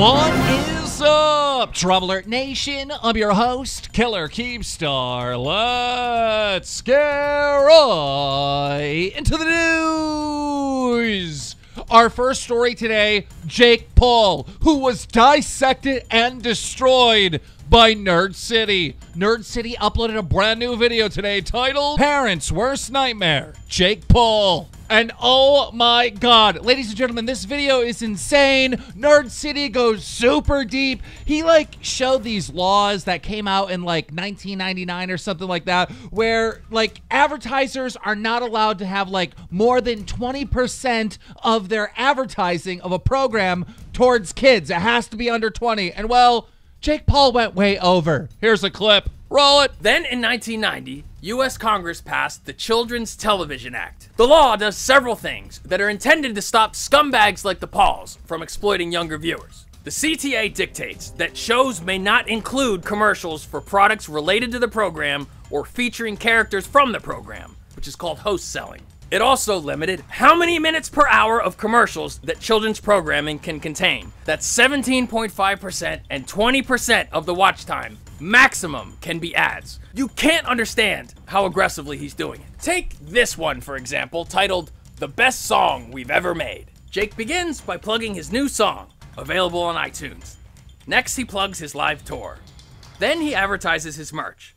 What is up, DramaAlert Nation? I'm your host, Killer Keepstar. Let's get right into the news. Our first story today, Jake Paul, who was dissected and destroyed by Nerd City. Nerd City uploaded a brand new video today titled Parents' Worst Nightmare, Jake Paul. And oh my god, ladies and gentlemen, this video is insane. Nerd City goes super deep. He showed these laws that came out in 1999 or something like that, where advertisers are not allowed to have more than 20% of their advertising of a program towards kids. It has to be under 20. And well, Jake Paul went way over. Here's a clip. Roll it. Then in 1990, U.S. Congress passed the Children's Television Act. The law does several things that are intended to stop scumbags like the Pauls from exploiting younger viewers. The CTA dictates that shows may not include commercials for products related to the program or featuring characters from the program, which is called host selling. It also limited how many minutes per hour of commercials that children's programming can contain. That's 17.5% and 20% of the watch time. Maximum can be ads. You can't understand how aggressively he's doing it. Take this one, for example, titled The Best Song We've Ever Made. Jake begins by plugging his new song, available on iTunes. Next, he plugs his live tour. Then he advertises his merch.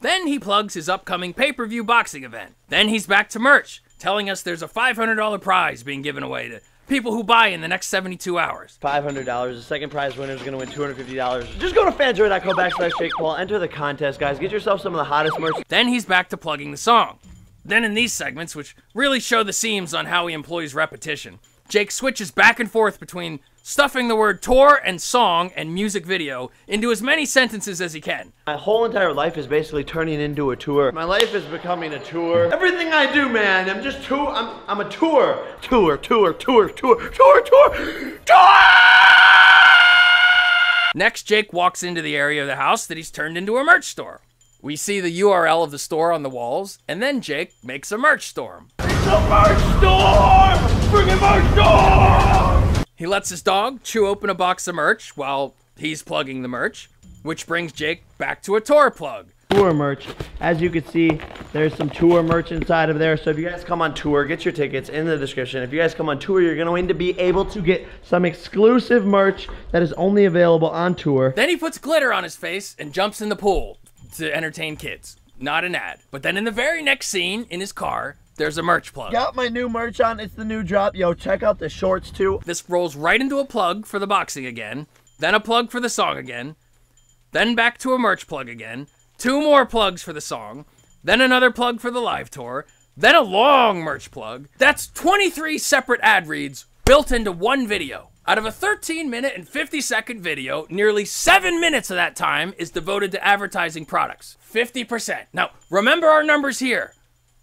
Then he plugs his upcoming pay-per-view boxing event. Then he's back to merch, telling us there's a $500 prize being given away to people who buy in the next 72 hours. $500. The second prize winner is going to win $250. Just go to fanjoy.com/Jake Paul. Enter the contest, guys. Get yourself some of the hottest merch. Then he's back to plugging the song. Then in these segments, which really show the seams on how he employs repetition, Jake switches back and forth between stuffing the word tour and song and music video into as many sentences as he can. My whole entire life is basically turning into a tour. My life is becoming a tour. Everything I do, man, I'm just I'm a tour. Tour. Next, Jake walks into the area of the house that he's turned into a merch store. We see the URL of the store on the walls, and then Jake makes a merch storm. It's a merch storm! Bring it merch storm! He lets his dog chew open a box of merch while he's plugging the merch, which brings Jake back to a tour plug. Tour merch. As you can see, there's some tour merch inside of there. So if you guys come on tour, get your tickets in the description. If you guys come on tour, you're going to be able to get some exclusive merch that is only available on tour. Then he puts glitter on his face and jumps in the pool to entertain kids. Not an ad. But then in the very next scene, in his car, there's a merch plug. Got my new merch on. It's the new drop. Yo, check out the shorts too. This rolls right into a plug for the boxing again, then a plug for the song again, then back to a merch plug again, 2 more plugs for the song, then another plug for the live tour, then a long merch plug. That's 23 separate ad reads built into one video. Out of a 13-minute and 50-second video, nearly 7 minutes of that time is devoted to advertising products. 50%. Now, remember our numbers here.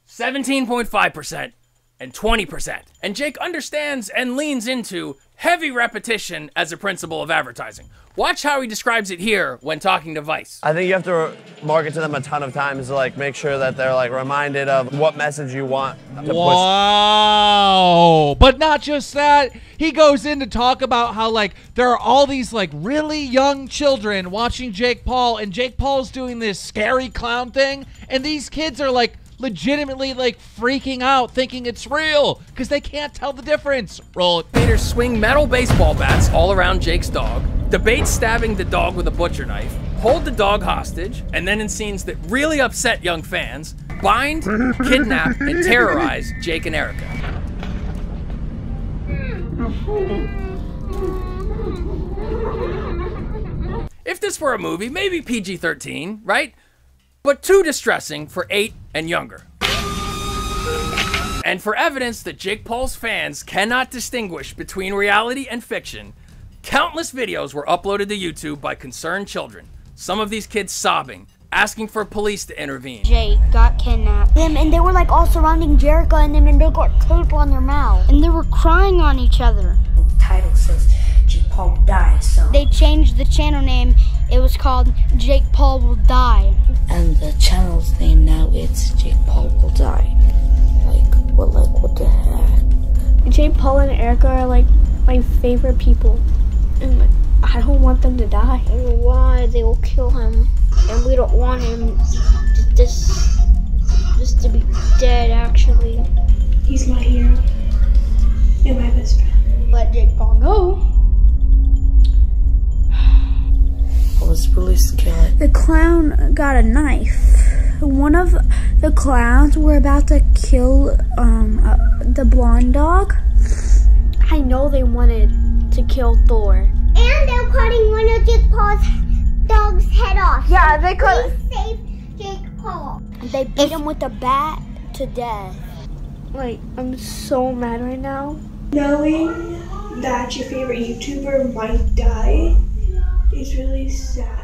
17.5% and 20%. And Jake understands and leans into heavy repetition as a principle of advertising. Watch how he describes it here when talking to Vice. I think you have to market to them a ton of times to make sure that they're reminded of what message you want to push. Wow! But not just that. He goes in to talk about how there are all these really young children watching Jake Paul, and Jake Paul's doing this scary clown thing, and these kids are legitimately freaking out thinking it's real because they can't tell the difference. Roll it. Spectators swing metal baseball bats all around Jake's dog, debate stabbing the dog with a butcher knife, hold the dog hostage, and then in scenes that really upset young fans, bind, kidnap, and terrorize Jake and Erica. If this were a movie, maybe PG-13, right? But too distressing for 8 and younger. And for evidence that Jake Paul's fans cannot distinguish between reality and fiction, countless videos were uploaded to YouTube by concerned children. Some of these kids sobbing, asking for police to intervene. Jake got kidnapped. And they were all surrounding Jericho and them, and they got tape on their mouth. And they were crying on each other. The title says Jake Paul will die, so they changed the channel name. It was called Jake Paul Will Die. And the channel's name now, it's Jake Paul Will Die. What the heck? Jake Paul and Erica are my favorite people. And I don't want them to die. Why? They will kill him. And we don't want him just to be dead, actually. He's my hero. And my best friend. Let Jake Paul go. I was really scared. The clown got a knife. One of the clowns were about to kill the blonde dog. I know they wanted to kill Thor. And they're cutting one of Jake Paul's dog's head off. Yeah, they could. Please save Jake Paul. They beat him with a bat to death. Like, I'm so mad right now. Knowing that your favorite YouTuber might die is really sad.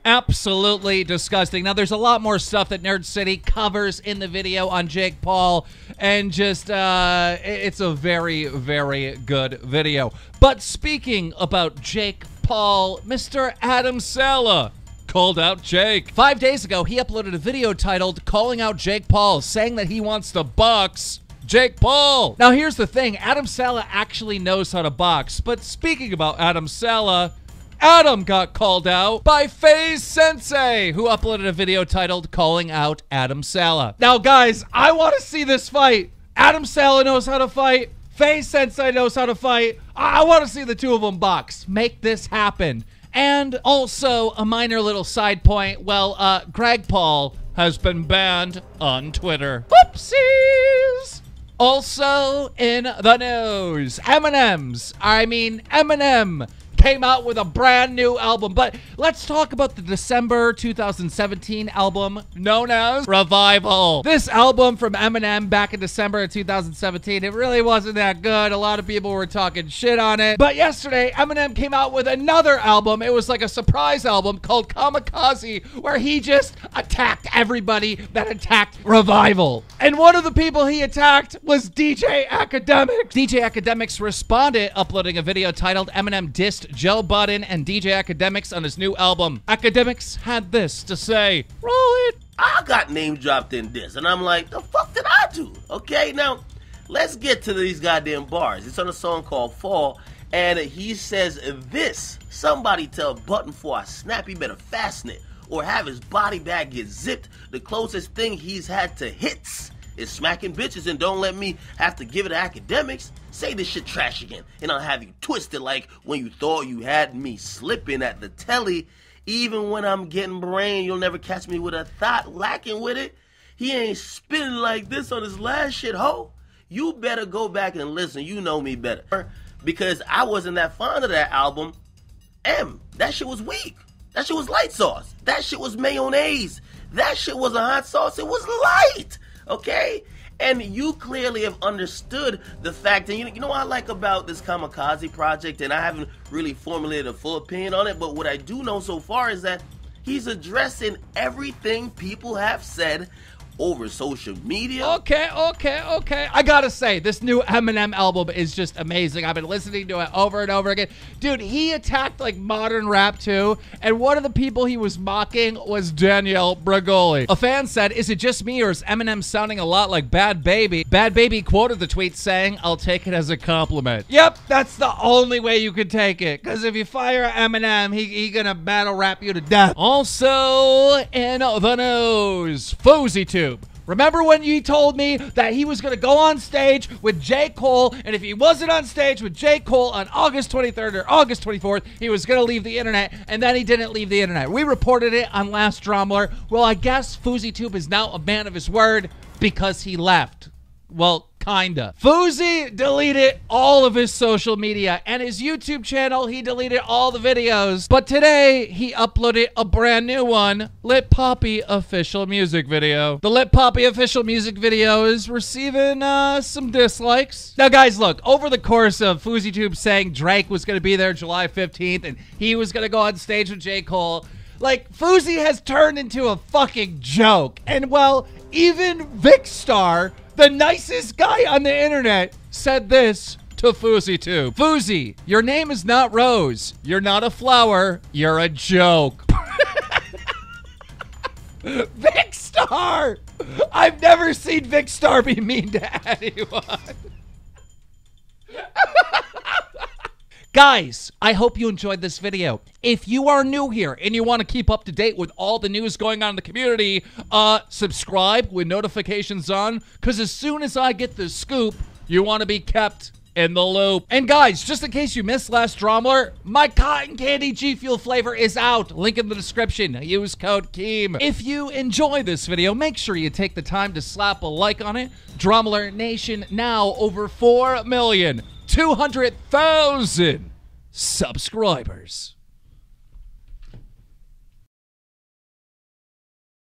Absolutely disgusting. Now, there's a lot more stuff that Nerd City covers in the video on Jake Paul, and just, it's a very, very good video. But speaking about Jake Paul, Mr. Adam Sala called out Jake. 5 days ago, he uploaded a video titled Calling Out Jake Paul, saying that he wants to box Jake Paul. Now, here's the thing. Adam Sala actually knows how to box. But speaking about Adam Sala, Adam got called out by FaZe Sensei, who uploaded a video titled Calling Out Adam Sala. Now, guys, I want to see this fight. Adam Sala knows how to fight. FaZe Sensei knows how to fight. I want to see the two of them box. Make this happen. And also, a minor little side point. Well, Greg Paul has been banned on Twitter. Whoopsies! Also in the news, Eminem came out with a brand new album. But let's talk about the December 2017 album known as Revival. This album from Eminem back in December of 2017, it really wasn't that good. A lot of people were talking shit on it. But yesterday, Eminem came out with another album. It was like a surprise album called Kamikaze, where he just attacked everybody that attacked Revival. And one of the people he attacked was DJ Academics. DJ Academics responded, uploading a video titled Eminem Dissed Joe Budden and DJ Academics on his new album. Academics had this to say, roll it. I got name dropped in this, and I'm like, the fuck did I do? Okay, now, let's get to these goddamn bars. It's on a song called Fall, and he says this. Somebody tell Button for I snap, he better fasten it, or have his body bag get zipped. The closest thing he's had to hits is smacking bitches, and don't let me have to give it to Academics. Say this shit trash again, and I'll have you twisted like when you thought you had me slipping at the telly. Even when I'm getting brain, you'll never catch me with a thought lacking with it. He ain't spinning like this on his last shit, ho. You better go back and listen. You know me better. Because I wasn't that fond of that album. That shit was weak. That shit was light sauce. That shit was mayonnaise. That shit wasn't hot sauce. It was light. Okay? And you clearly have understood the fact, and you know what I like about this Kamikaze project, and I haven't really formulated a full opinion on it, but what I do know so far is that he's addressing everything people have said over social media. Okay. I gotta say, this new Eminem album is just amazing. I've been listening to it over and over again. Dude, he attacked like modern rap too, and one of the people he was mocking was Danielle Bregoli. A fan said, is it just me or is Eminem sounding a lot like Bad Baby? Bad Baby quoted the tweet saying, I'll take it as a compliment. Yep, that's the only way you can take it, because if you fire Eminem, he gonna battle rap you to death. Also in the news, FouseyTube. Remember when you told me that he was going to go on stage with J. Cole, and if he wasn't on stage with J. Cole on August 23rd or August 24th, he was going to leave the internet, and then he didn't leave the internet. We reported it on last DramaAlert. Well, I guess FouseyTube is now a man of his word because he left. Well, kinda. Fousey deleted all of his social media, and his YouTube channel, he deleted all the videos. But today, he uploaded a brand new one, Lit Poppy official music video. The Lit Poppy official music video is receiving some dislikes. Now, guys, look, over the course of FouseyTube saying Drake was gonna be there July 15th, and he was gonna go on stage with J. Cole, like, Fousey has turned into a fucking joke. And, well, even Vikkstar, the nicest guy on the internet, said this to FouseyTube. Fousey, your name is not Rose. You're not a flower. You're a joke. Vikkstar! I've never seen Vikkstar be mean to anyone. Guys, I hope you enjoyed this video. If you are new here and you want to keep up to date with all the news going on in the community, subscribe with notifications on, because as soon as I get the scoop, you want to be kept in the loop. And guys, just in case you missed last DramaAlert, my cotton candy G Fuel flavor is out. Link in the description. Use code KEEM. If you enjoy this video, make sure you take the time to slap a like on it. DramaAlert Nation now over 4,200,000 subscribers.